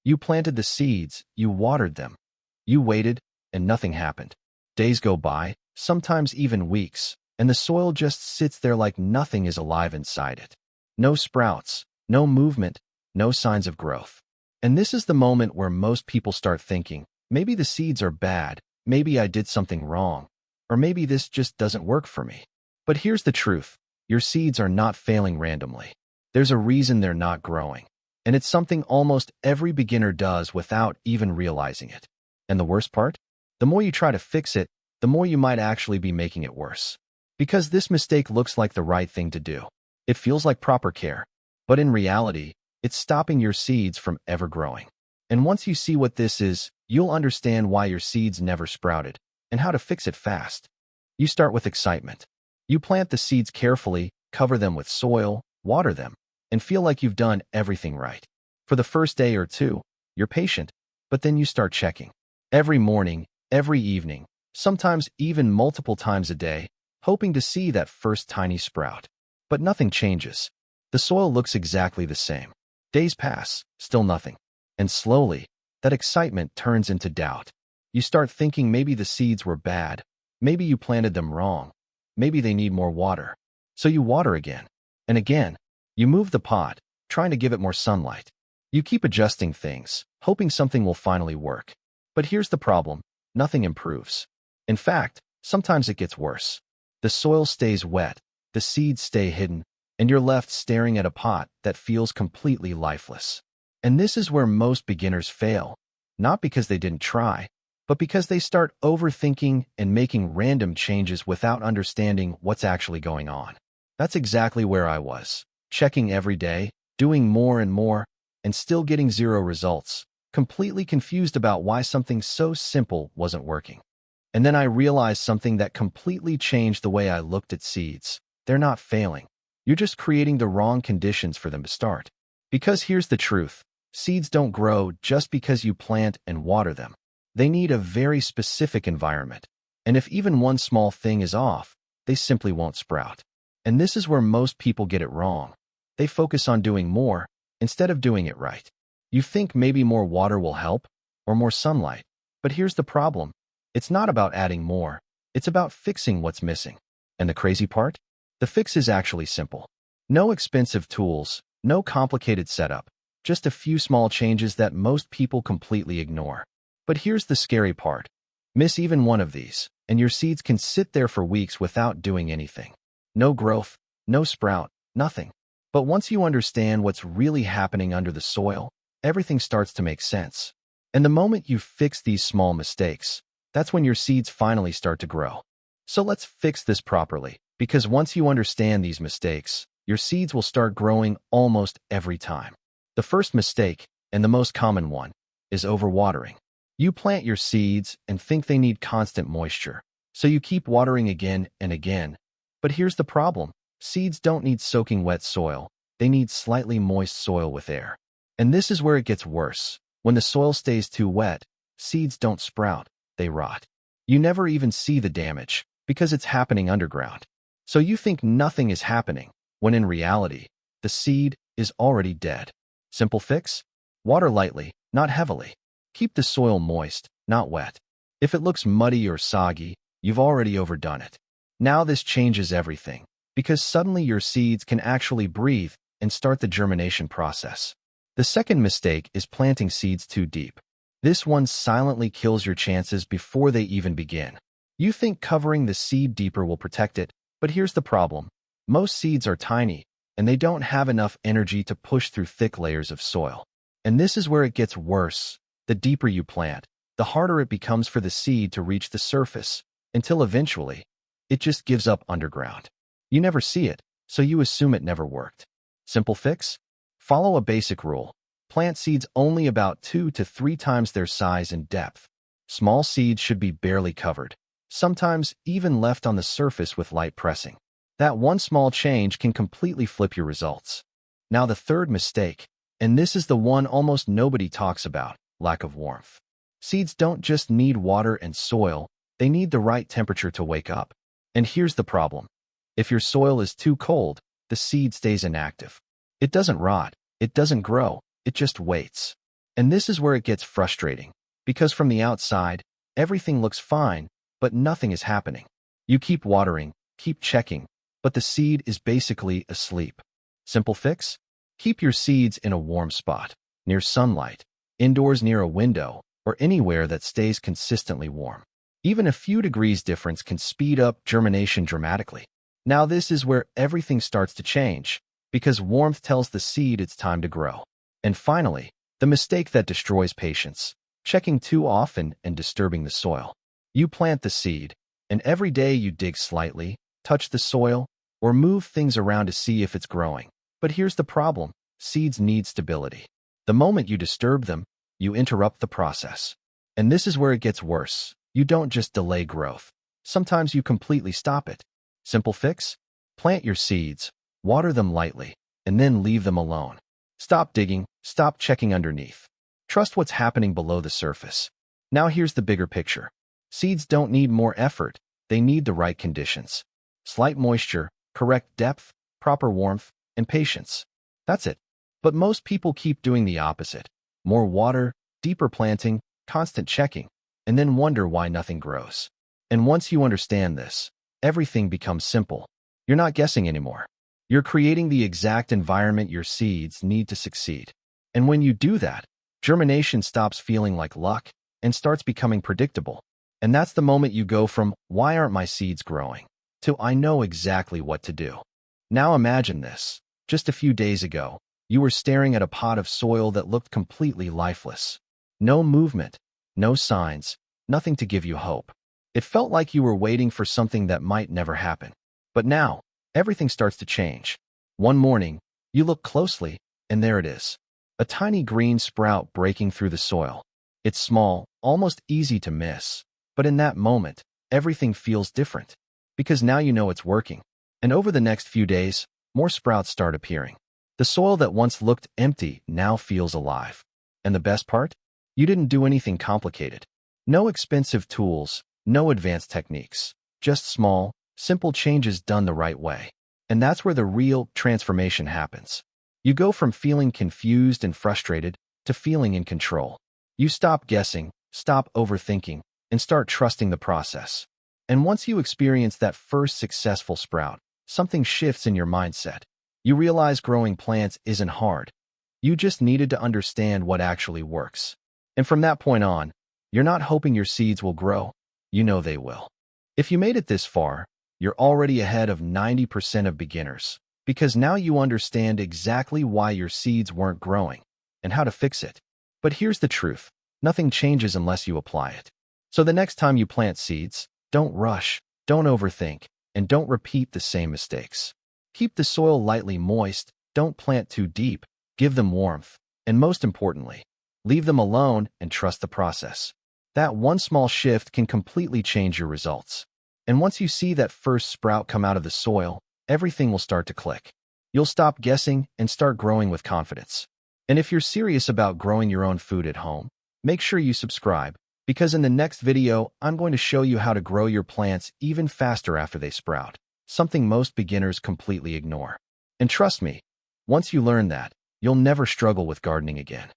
You planted the seeds, you watered them. You waited, and nothing happened. Days go by, sometimes even weeks, and the soil just sits there like nothing is alive inside it. No sprouts, no movement, no signs of growth. And this is the moment where most people start thinking, maybe the seeds are bad, maybe I did something wrong, or maybe this just doesn't work for me. But here's the truth. Your seeds are not failing randomly. There's a reason they're not growing. And it's something almost every beginner does without even realizing it. And the worst part? The more you try to fix it, the more you might actually be making it worse. Because this mistake looks like the right thing to do. It feels like proper care. But in reality, it's stopping your seeds from ever growing. And once you see what this is, you'll understand why your seeds never sprouted and how to fix it fast. You start with excitement. You plant the seeds carefully, cover them with soil, water them, and feel like you've done everything right. For the first day or two, you're patient, but then you start checking. Every morning, every evening, sometimes even multiple times a day, hoping to see that first tiny sprout. But nothing changes. The soil looks exactly the same. Days pass, still nothing. And slowly, that excitement turns into doubt. You start thinking maybe the seeds were bad, maybe you planted them wrong, maybe they need more water. So you water again, and again. You move the pot, trying to give it more sunlight. You keep adjusting things, hoping something will finally work. But here's the problem. Nothing improves. In fact, sometimes it gets worse. The soil stays wet, the seeds stay hidden, and you're left staring at a pot that feels completely lifeless. And this is where most beginners fail, not because they didn't try, but because they start overthinking and making random changes without understanding what's actually going on. That's exactly where I was. Checking every day, doing more and more, and still getting zero results, completely confused about why something so simple wasn't working. And then I realized something that completely changed the way I looked at seeds. They're not failing. You're just creating the wrong conditions for them to start. Because here's the truth. Seeds don't grow just because you plant and water them. They need a very specific environment. And if even one small thing is off, they simply won't sprout. And this is where most people get it wrong. They focus on doing more instead of doing it right. You think maybe more water will help, or more sunlight. But here's the problem. It's not about adding more. It's about fixing what's missing. And the crazy part? The fix is actually simple. No expensive tools, no complicated setup, just a few small changes that most people completely ignore. But here's the scary part. Miss even one of these, and your seeds can sit there for weeks without doing anything. No growth, no sprout, nothing. But once you understand what's really happening under the soil, everything starts to make sense. And the moment you fix these small mistakes, that's when your seeds finally start to grow. So let's fix this properly, because once you understand these mistakes, your seeds will start growing almost every time. The first mistake, and the most common one, is overwatering. You plant your seeds and think they need constant moisture, so you keep watering again and again. But here's the problem. Seeds don't need soaking wet soil. They need slightly moist soil with air. And this is where it gets worse. When the soil stays too wet, seeds don't sprout, they rot. You never even see the damage because it's happening underground. So you think nothing is happening, when in reality, the seed is already dead. Simple fix? Water lightly, not heavily. Keep the soil moist, not wet. If it looks muddy or soggy, you've already overdone it. Now this changes everything, because suddenly your seeds can actually breathe and start the germination process. The second mistake is planting seeds too deep. This one silently kills your chances before they even begin. You think covering the seed deeper will protect it, but here's the problem. Most seeds are tiny, and they don't have enough energy to push through thick layers of soil. And this is where it gets worse. The deeper you plant, the harder it becomes for the seed to reach the surface, until eventually, it just gives up underground. You never see it, so you assume it never worked. Simple fix? Follow a basic rule. Plant seeds only about 2 to 3 times their size and depth. Small seeds should be barely covered, sometimes even left on the surface with light pressing. That one small change can completely flip your results. Now the third mistake, and this is the one almost nobody talks about, lack of warmth. Seeds don't just need water and soil, they need the right temperature to wake up. And here's the problem. If your soil is too cold, the seed stays inactive. It doesn't rot, it doesn't grow, it just waits. And this is where it gets frustrating, because from the outside, everything looks fine, but nothing is happening. You keep watering, keep checking, but the seed is basically asleep. Simple fix? Keep your seeds in a warm spot, near sunlight, indoors near a window, or anywhere that stays consistently warm. Even a few degrees difference can speed up germination dramatically. Now this is where everything starts to change, because warmth tells the seed it's time to grow. And finally, the mistake that destroys patience: checking too often and disturbing the soil. You plant the seed, and every day you dig slightly, touch the soil, or move things around to see if it's growing. But here's the problem: seeds need stability. The moment you disturb them, you interrupt the process. And this is where it gets worse. You don't just delay growth. Sometimes you completely stop it. Simple fix? Plant your seeds, water them lightly, and then leave them alone. Stop digging, stop checking underneath. Trust what's happening below the surface. Now here's the bigger picture. Seeds don't need more effort, they need the right conditions. Slight moisture, correct depth, proper warmth, and patience. That's it. But most people keep doing the opposite. More water, deeper planting, constant checking, and then wonder why nothing grows. And once you understand this, everything becomes simple. You're not guessing anymore. You're creating the exact environment your seeds need to succeed. And when you do that, germination stops feeling like luck and starts becoming predictable. And that's the moment you go from "why aren't my seeds growing" to "I know exactly what to do." Now imagine this. Just a few days ago, you were staring at a pot of soil that looked completely lifeless. No movement, no signs, nothing to give you hope. It felt like you were waiting for something that might never happen. But now, everything starts to change. One morning, you look closely, and there it is. A tiny green sprout breaking through the soil. It's small, almost easy to miss. But in that moment, everything feels different. Because now you know it's working. And over the next few days, more sprouts start appearing. The soil that once looked empty now feels alive. And the best part? You didn't do anything complicated. No expensive tools, no advanced techniques. Just small, simple changes done the right way. And that's where the real transformation happens. You go from feeling confused and frustrated to feeling in control. You stop guessing, stop overthinking, and start trusting the process. And once you experience that first successful sprout, something shifts in your mindset. You realize growing plants isn't hard. You just needed to understand what actually works. And from that point on, you're not hoping your seeds will grow. You know they will. If you made it this far, you're already ahead of 90% of beginners, because now you understand exactly why your seeds weren't growing and how to fix it. But here's the truth: nothing changes unless you apply it. So the next time you plant seeds, don't rush, don't overthink, and don't repeat the same mistakes. Keep the soil lightly moist, don't plant too deep, give them warmth, and most importantly, leave them alone and trust the process. That one small shift can completely change your results. And once you see that first sprout come out of the soil, everything will start to click. You'll stop guessing and start growing with confidence. And if you're serious about growing your own food at home, make sure you subscribe, because in the next video, I'm going to show you how to grow your plants even faster after they sprout, something most beginners completely ignore. And trust me, once you learn that, you'll never struggle with gardening again.